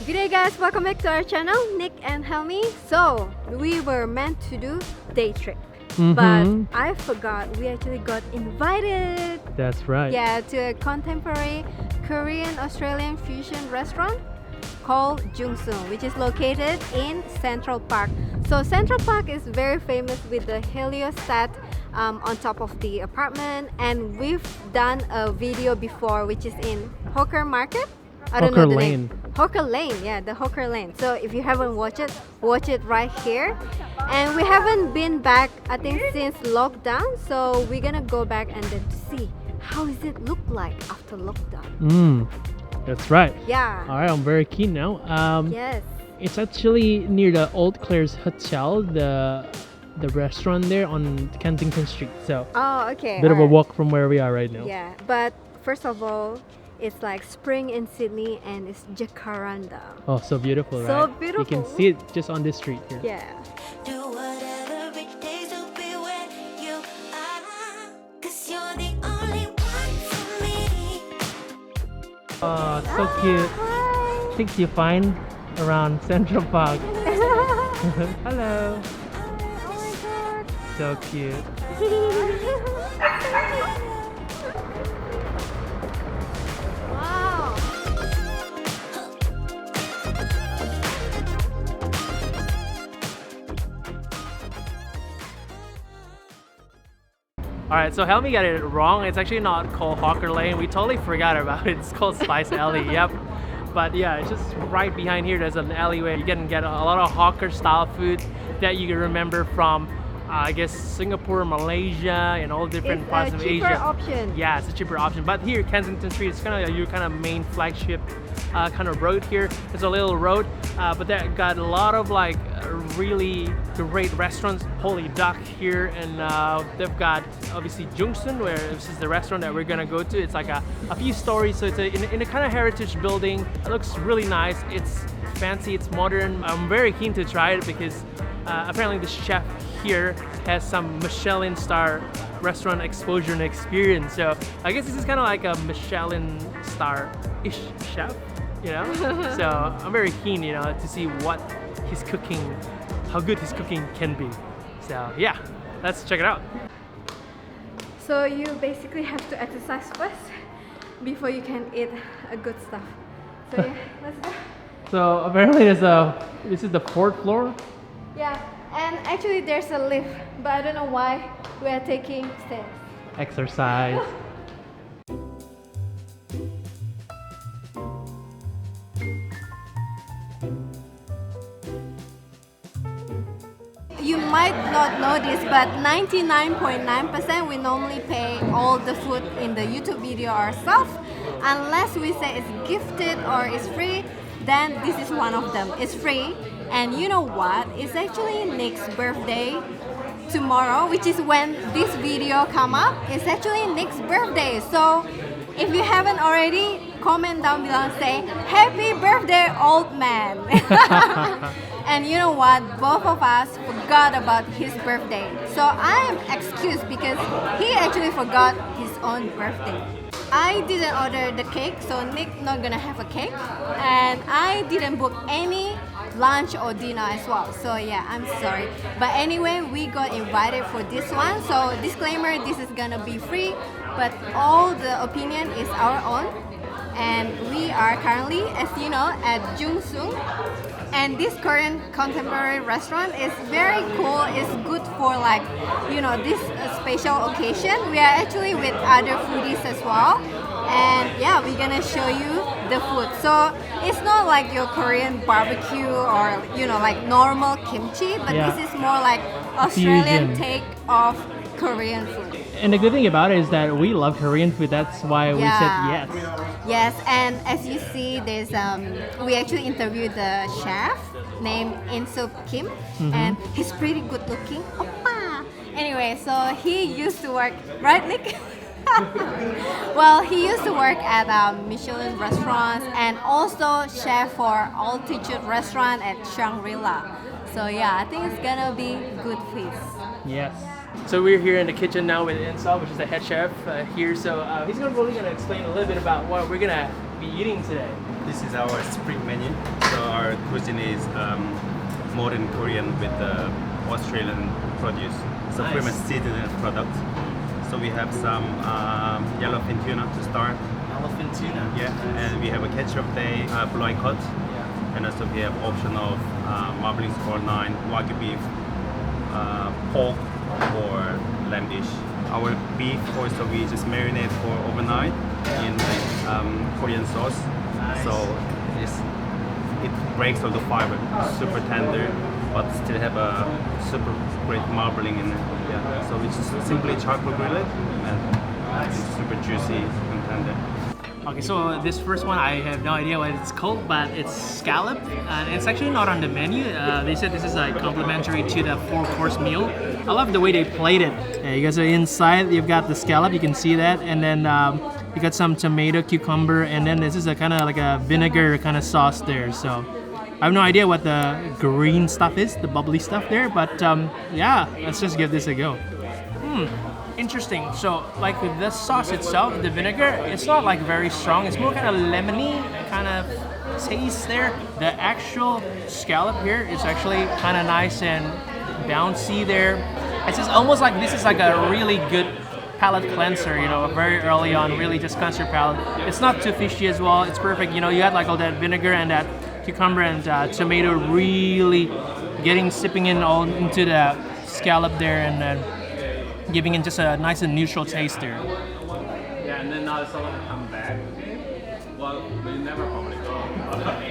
Good day guys, welcome back to our channel, Nick and Helmi. So, we were meant to do day trip, but I forgot we actually got invited. That's right. Yeah, to a contemporary Korean Australian fusion restaurant called Jung Sung, which is located in Central Park. So Central Park is very famous with the heliostat on top of the apartment, and we've done a video before which is in Hawker Market. I don't know the name. Hawker Lane, yeah, the Hawker Lane. So if you haven't watched it, watch it right here. And we haven't been back, I think, since lockdown. So we're gonna go back and then to see how does it look like after lockdown. That's right. Yeah. All right, I'm very keen now. Yes. It's actually near the Old Claire's Hotel, the restaurant there on Kensington Street. So Oh, okay. bit of a alright. walk from where we are right now. Yeah, but first of all, it's like spring in Sydney and it's Jacaranda. Oh, so beautiful, right? So beautiful. You can see it just on this street here. Yeah. Do whatever it takes to be where you are, 'cause you're the only one for me. Oh, so cute. Hi. Things you find around Central Park. Hello. Oh my god. So cute. Wow. Alright, so Helmi got it wrong. It's actually not called Hawker Lane. We totally forgot about it. It's called Spice Alley, yep. But yeah, it's just right behind here. There's an alleyway. You can get a lot of hawker style food that you can remember from, I guess, Singapore, Malaysia, and all different It's parts a of cheaper Asia. option. Yeah, it's a cheaper option. But here, Kensington Street, it's kind of your kind of main flagship kind of road here. It's a little road, but that got a lot of like really great restaurants. Holy Duck here, and they've got obviously Jung Sung, where this is the restaurant that we're gonna go to. It's like a few stories, so it's in a kind of heritage building. It looks really nice. It's fancy, it's modern. I'm very keen to try it because apparently the chef here has some Michelin star restaurant exposure and experience. So I guess this is kind of like a Michelin star-ish chef, you know? So I'm very keen, you know, to see what he's cooking, how good his cooking can be. So yeah, let's check it out. So you basically have to exercise first before you can eat a good stuff. So yeah, let's go. So apparently this is the 4th floor. Yeah, and actually there's a lift, but I don't know why we are taking stairs. Exercise. You might not know this, but 99.9% we normally pay all the food in the YouTube video ourselves. Unless we say it's gifted or it's free, then this is one of them. It's free. And you know what? It's actually Nick's birthday tomorrow, which is when this video come up. It's actually Nick's birthday. So if you haven't already, comment down below and say, "Happy birthday, old man." And you know what? Both of us forgot about his birthday. So I am excused because he actually forgot his own birthday. I didn't order the cake, so Nick not gonna have a cake. And I didn't book any lunch or dinner as well. So yeah, I'm sorry. But anyway, we got invited for this one. So disclaimer, this is gonna be free, but all the opinion is our own. And we are currently, as you know, at Jung Sung. And this Korean contemporary restaurant is very cool. It's good for like, you know, this special occasion. We are actually with other foodies as well. And yeah, we're gonna show you the food. So it's not like your Korean barbecue or, you know, like normal kimchi, but Yeah. this is more like Australian Fusion. take of Korean food. And the good thing about it is that we love Korean food. That's why we said yes. Yes, and as you see, there's we actually interviewed the chef named Insup Kim, and he's pretty good looking. Oppa! Anyway, so he used to work, right, Nick? Well, he used to work at Michelin restaurants and also chef for Altitude restaurant at Shangri-La. So yeah, I think it's gonna be good feast. Yes. So we're here in the kitchen now with Insup, which is the head chef here. So he's really gonna explain a little bit about what we're gonna be eating today. This is our spring menu. So cuisine is modern Korean with Australian produce. So Nice. pretty much seasoned product. So we have some yellowfin tuna to start. Elephant tuna. Yeah, and we have a ketchup day, blue cut, and also we have option of marbling score 9, wagyu beef, pork, or lamb dish. Our beef also we just marinate for overnight in Korean sauce, Nice. so it breaks all the fiber, super tender, but still have a super great marbling in it. Yeah, so it's simply charcoal grilled and it's super juicy and tender. Okay, so this first one, I have no idea what it's called, but it's scallop, and it's actually not on the menu. They said this is like complimentary to the 4-course meal. I love the way they played it. Yeah, you guys are inside, you've got the scallop, you can see that, and then you got some tomato, cucumber, and then this is a kind of like a vinegar kind of sauce there. So I have no idea what the green stuff is, the bubbly stuff there, but yeah, let's just give this a go. Interesting. So, like with the sauce itself, the vinegar, it's not like very strong. It's more kind of lemony kind of taste there. The actual scallop here is actually kind of nice and bouncy there. It's just almost like this is like a really good palate cleanser, you know, very early on, really just cleanse your palate. It's not too fishy as well. It's perfect. You know, you had like all that vinegar and that cucumber and tomato really sipping in all into the scallop there, and then giving it just a nice and neutral taste there. Yeah, and then now it's all gonna come back. Well, we never probably go.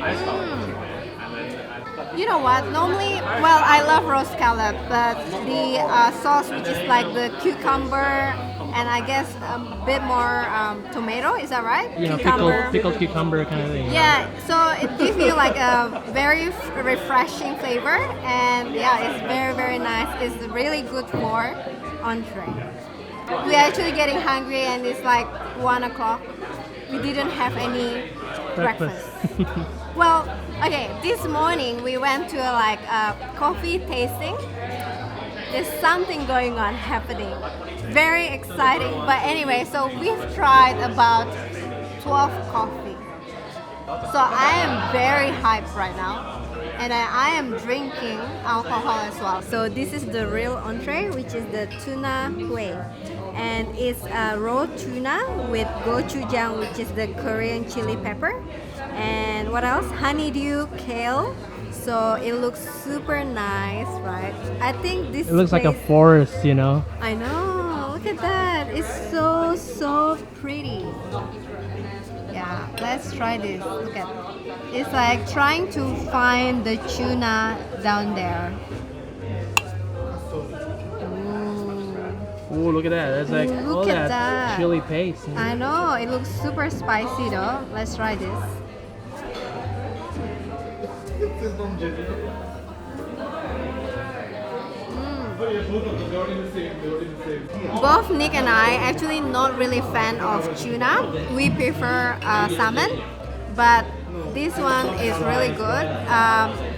I stopped and then You know what? Normally, well, I love roast scallop, but the sauce, which is like the cucumber and I guess a bit more tomato, is that right? You know, pickled cucumber kind of thing. Yeah, so it gives you like a very refreshing flavor, and yeah, it's very, very nice. It's really good for entree. We're actually getting hungry, and it's like 1 o'clock. We didn't have any breakfast. Well, okay, this morning we went to like a coffee tasting. There's something going on happening. Very exciting. But anyway, so we've tried about 12 coffee. So I am very hyped right now. And I am drinking alcohol as well. So this is the real entree, which is the tuna huey. And it's a raw tuna with gochujang, which is the Korean chili pepper. And what else? Honeydew kale. So it looks super nice, right? I think this It looks like a place- forest, you know. I know, look at that. It's so pretty. Yeah, let's try this. Look at it's like trying to find the tuna down there. Ooh. Oh, look at that. That's like Ooh, all look at that that. chili paste. I know, it looks super spicy though. Let's try this. Both Nick and I actually not really fan of tuna. We prefer salmon, but this one is really good.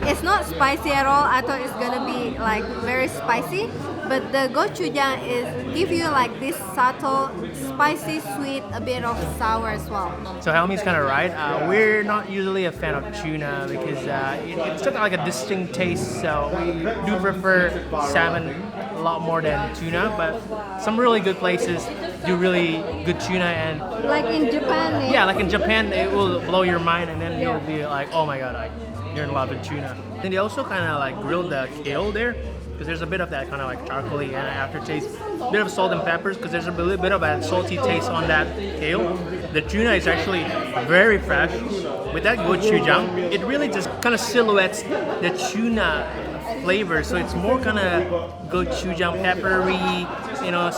It's not spicy at all. I thought it's gonna be like very spicy, but the gochujang is give you like this subtle, spicy, sweet, a bit of sour as well. So Helmi's kind of right. We're not usually a fan of tuna because it's got like a distinct taste. So we do prefer salmon a lot more than tuna. But some really good places do really good tuna, and Like in Japan, yeah, like in Japan, it will blow your mind, and then you'll be like, oh my god, you're in love with tuna. Then they also kind of like grilled the kale there, because there's a bit of that kind of like charcoaly and aftertaste, a bit of salt and peppers, because there's a little bit of a salty taste on that kale. The tuna is actually very fresh. With that gochujang, it really just kind of silhouettes the tuna flavor, so it's more kind of gochujang peppery, you know,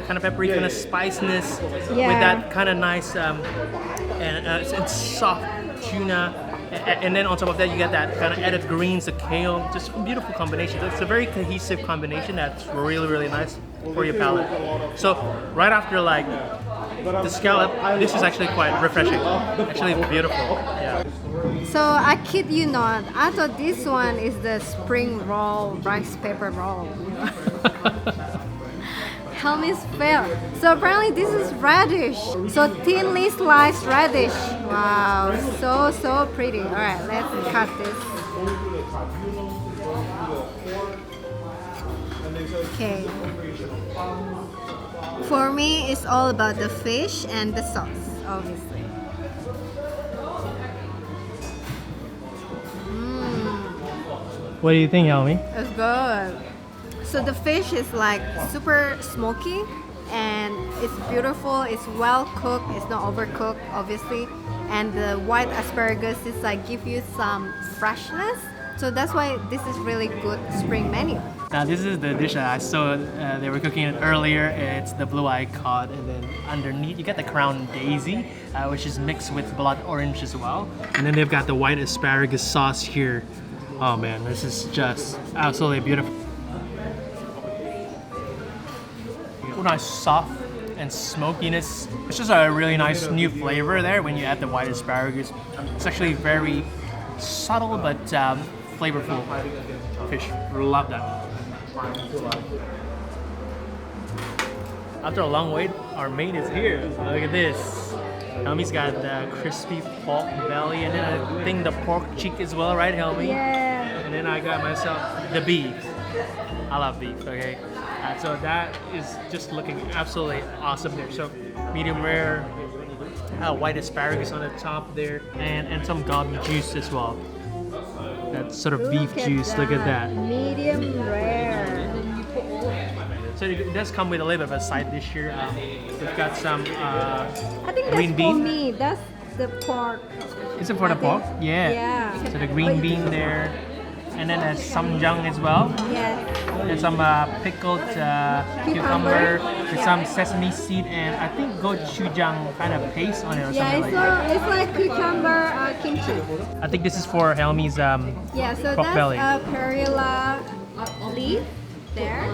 kind of peppery kind of spiciness with that kind of nice and soft tuna. And then on top of that, you get that kind of added greens, the kale, just a beautiful combination. It's a very cohesive combination that's really, really nice for your palate. So right after like the scallop, this is actually quite refreshing. Actually beautiful. Yeah. So I kid you not, I thought this one is the spring roll, rice paper roll. Helmi's fail. So apparently this is radish. So thinly sliced radish. Wow, so pretty. All right, let's cut this. Okay. For me, it's all about the fish and the sauce, obviously. What do you think, Helmi? It's good. So the fish is like super smoky and it's beautiful. It's well cooked. It's not overcooked, obviously. And the white asparagus is like give you some freshness. So that's why this is really good spring menu. Now this is the dish that I saw they were cooking it earlier. It's the blue-eyed cod, and then underneath you get the crown daisy, which is mixed with blood orange as well. And then they've got the white asparagus sauce here. Oh man, this is just absolutely beautiful. Nice soft and smokiness. It's just a really nice new flavor there when you add the white asparagus. It's actually very subtle but flavorful fish. Love that. After a long wait, our main is here. Look at this. Helmi's got the crispy pork belly, and then I think the pork cheek as well, right, Helmi? Yeah. And then I got myself the beef. I love beef, okay? So that is just looking absolutely awesome there. So medium rare, white asparagus on the top there, and some gobi juice as well. That sort of beef juice, look at that. Medium rare. So it does come with a little bit of a side dish here. We've got some I think that's green for bean. me. That's the pork. Is it for the I pork? think. Yeah. Yeah. So the green bean there. And then there's ssamjang as well. Yes. There's some pickled cucumber with some sesame seed and I think gochujang kind of paste on it or Yeah, something like that. it's like cucumber kimchi. I think this is for Helmi's Yeah, so pork that's belly. a perilla leaf there.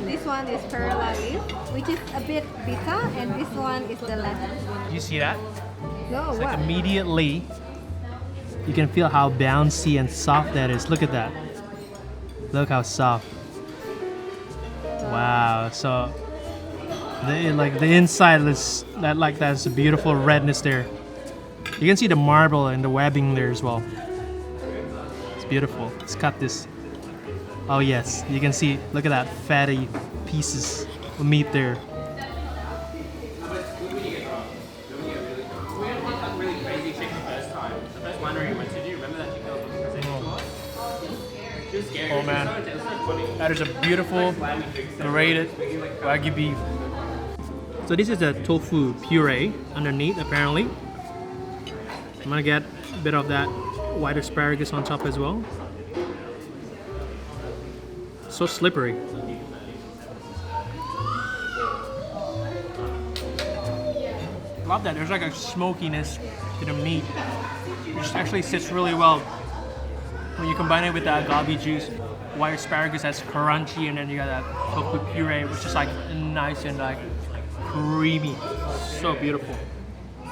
This one is perilla leaf, which is a bit bitter, and this one is the lettuce. Do you see that? No, It's what? like immediately you can feel how bouncy and soft that is. Look at that. Look how soft. Wow. So the inside is that's a beautiful redness there. You can see the marble and the webbing there as well. It's beautiful. Let's cut this. Oh yes, you can see. Look at that fatty pieces of meat there. Oh man, that is a beautiful grated wagyu beef. So this is a tofu puree underneath apparently. I'm gonna get a bit of that white asparagus on top as well. So slippery. Love that. There's like a smokiness to the meat, which actually sits really well when you combine it with that gobi juice. White asparagus that's crunchy, and then you got that tofu puree, which is like nice and like creamy. So beautiful.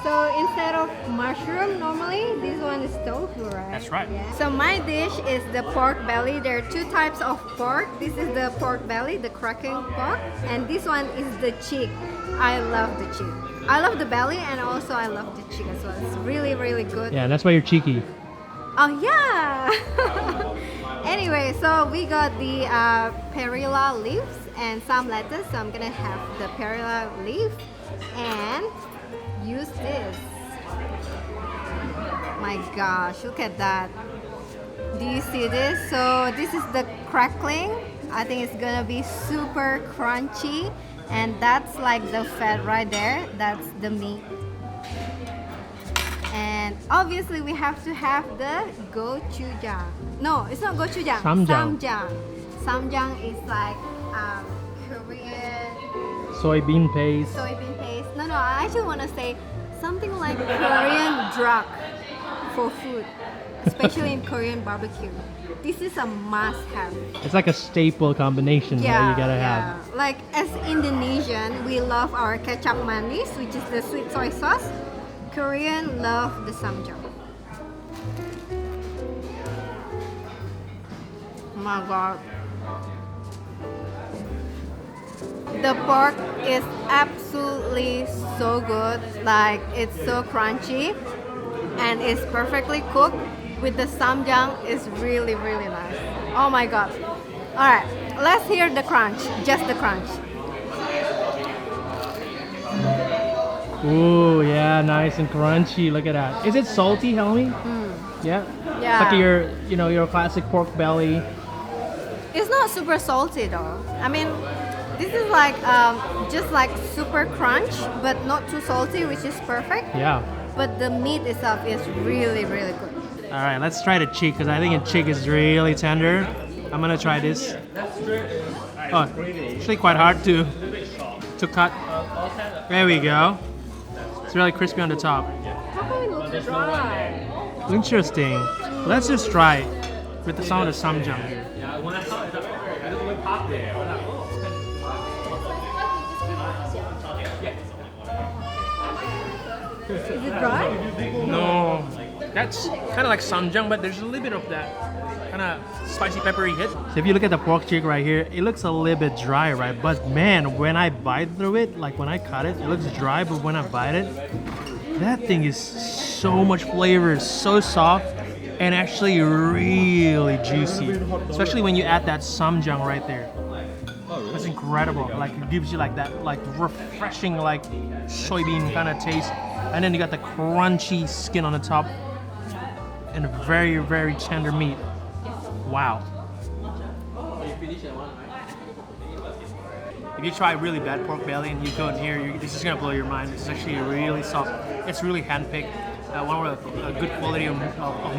So instead of mushroom, normally this one is tofu, right? That's right. Yeah. So my dish is the pork belly. There are two types of pork. This is the pork belly, the cracking pork, and this one is the cheek. I love the cheek. I love the belly, and also I love the cheek as well. It's really, really good. Yeah, that's why you're cheeky. Oh yeah. Anyway, so we got the perilla leaves and some lettuce. So I'm gonna have the perilla leaf and use this. My gosh, look at that. Do you see this? So this is the crackling. I think it's gonna be super crunchy, and that's like the fat right there. That's the meat. And obviously we have to have the gochujang. No, it's not gochujang. Ssamjang. Ssamjang is like Korean Soybean paste. soybean paste. No, I actually want to say something like Korean drug for food, especially in Korean barbecue. This is a must-have. It's like a staple combination that you gotta have. Like as Indonesian, we love our kecap manis, which is the sweet soy sauce. Korean love the ssamjang. Oh my god. The pork is absolutely so good. Like it's so crunchy and it's perfectly cooked. with the ssamjang is really, really nice. Oh my god. Alright, let's hear the crunch, just the crunch. Ooh, yeah, nice and crunchy. Look at that. Is it salty, Helmi? Yeah. Yeah. It's like your classic pork belly. It's not super salty though. I mean, this is like just like super crunch, but not too salty, which is perfect. Yeah. But the meat itself is really, really good. All right, let's try the cheek because I think the cheek is really tender. I'm gonna try this. Oh, actually quite hard to cut. There we go. It's really crispy on the top. How come it looks dry? Interesting. Let's just try it with some of the ssamjang here. Is it dry? No, that's kind of like ssamjang, but there's a little bit of that kind of spicy peppery hit. So if you look at the pork cheek right here, it looks a little bit dry, right? But man, when I bite through it, like when I cut it, it looks dry, but when I bite it, that thing is so much flavor, so soft, and actually really juicy. Especially when you add that ssamjang right there. It's incredible. Like it gives you like that like refreshing like soybean kind of taste. And then you got the crunchy skin on the top and a very, very tender meat. Wow. If you try really bad pork belly and you go in here, this is gonna blow your mind. It's actually really soft. It's really handpicked. One of the good quality of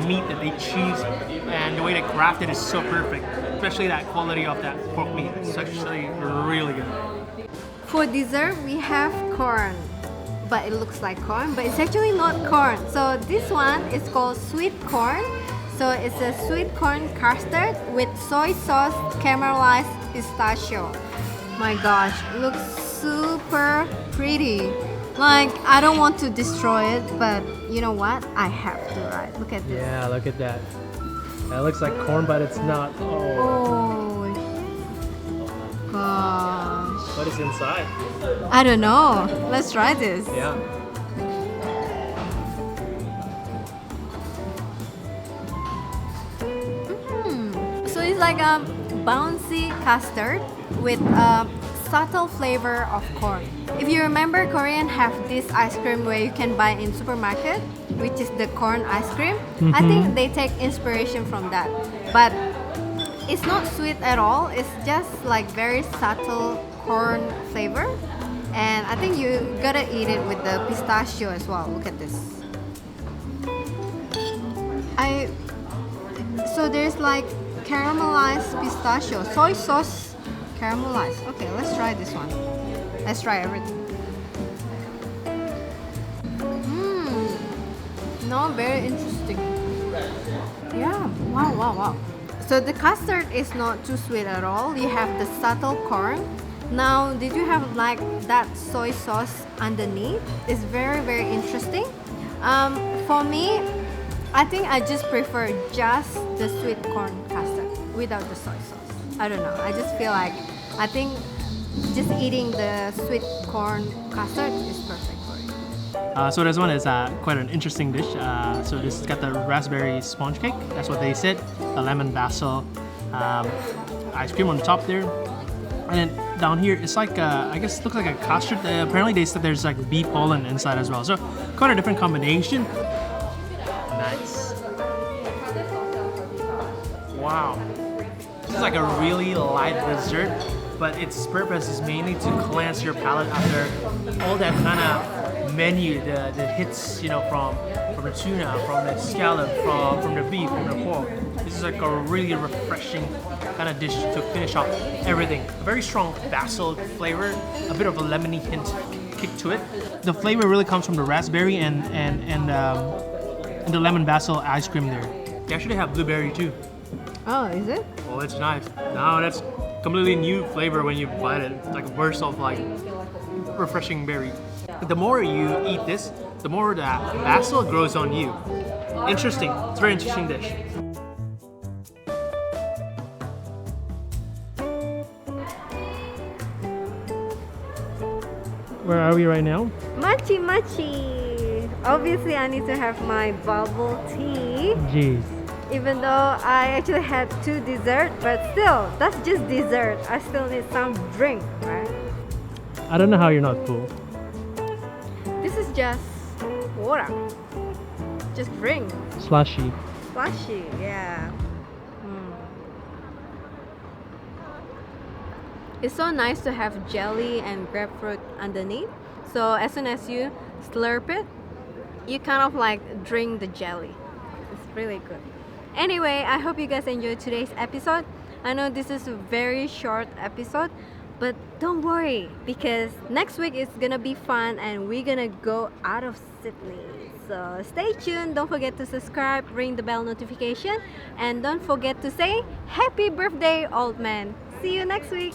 meat that they choose, and the way they craft it is so perfect. Especially that quality of that pork meat. It's actually really good. For dessert, we have corn. But it looks like corn, but it's actually not corn. So this one is called sweet corn. So it's a sweet corn custard with soy sauce caramelized pistachio. My gosh, it looks super pretty. Like, I don't want to destroy it, but you know what? I have to, right? Look at this. Yeah, look at that. That looks like corn, but it's not. Oh, gosh. What is inside? I don't know. Let's try this. Yeah. So it's like a bouncy custard with a subtle flavor of corn. If you remember, Korean have this ice cream where you can buy in supermarket, which is the corn ice cream. I think they take inspiration from that. But it's not sweet at all. It's just like very subtle corn flavor. And I think you gotta eat it with the pistachio as well. Look at this. So there's like caramelized pistachio, soy sauce caramelized. Okay, let's try this one. Let's try everything. No, very interesting. Yeah, wow. So the custard is not too sweet at all. You have the subtle corn. Now, did you have like that soy sauce underneath? It's very, very interesting. For me, I think I just prefer just the sweet corn custard without the soy sauce. I don't know. I just feel like I think just eating the sweet corn custard is perfect for it. So this one is quite an interesting dish. So this has got the raspberry sponge cake. That's what they said. The lemon basil ice cream on the top there. And then down here, it's like, I guess it looks like a custard. Apparently they said there's like bee pollen inside as well. So quite a different combination. Nice. Wow. This is like a really light dessert, but its purpose is mainly to cleanse your palate after all that kind of menu, the hits, you know, from the tuna, from the scallop, from the beef, from the pork. This is like a really refreshing kind of dish to finish off everything. A very strong basil flavor, a bit of a lemony hint kick to it. The flavor really comes from the raspberry and the lemon basil ice cream there. They actually have blueberry too. Oh, is it? Oh, that's nice. No, that's completely new flavor when you bite it. It's like a burst of like refreshing berry. The more you eat this, the more that basil grows on you. Interesting. It's a very interesting dish. Where are we right now? Machi. Obviously, I need to have my bubble tea. Jeez. Even though I actually had 2 desserts, but still, that's just dessert. I still need some drink, right? I don't know how you're not full. This is just water. Just drink. Slushy. Slushy, yeah. It's so nice to have jelly and grapefruit underneath. So as soon as you slurp it, you kind of like drink the jelly. It's really good. Anyway, I hope you guys enjoyed today's episode. I know this is a very short episode, but don't worry because next week is gonna be fun and we're gonna go out of Sydney. So stay tuned, don't forget to subscribe, ring the bell notification, and don't forget to say happy birthday, old man. See you next week.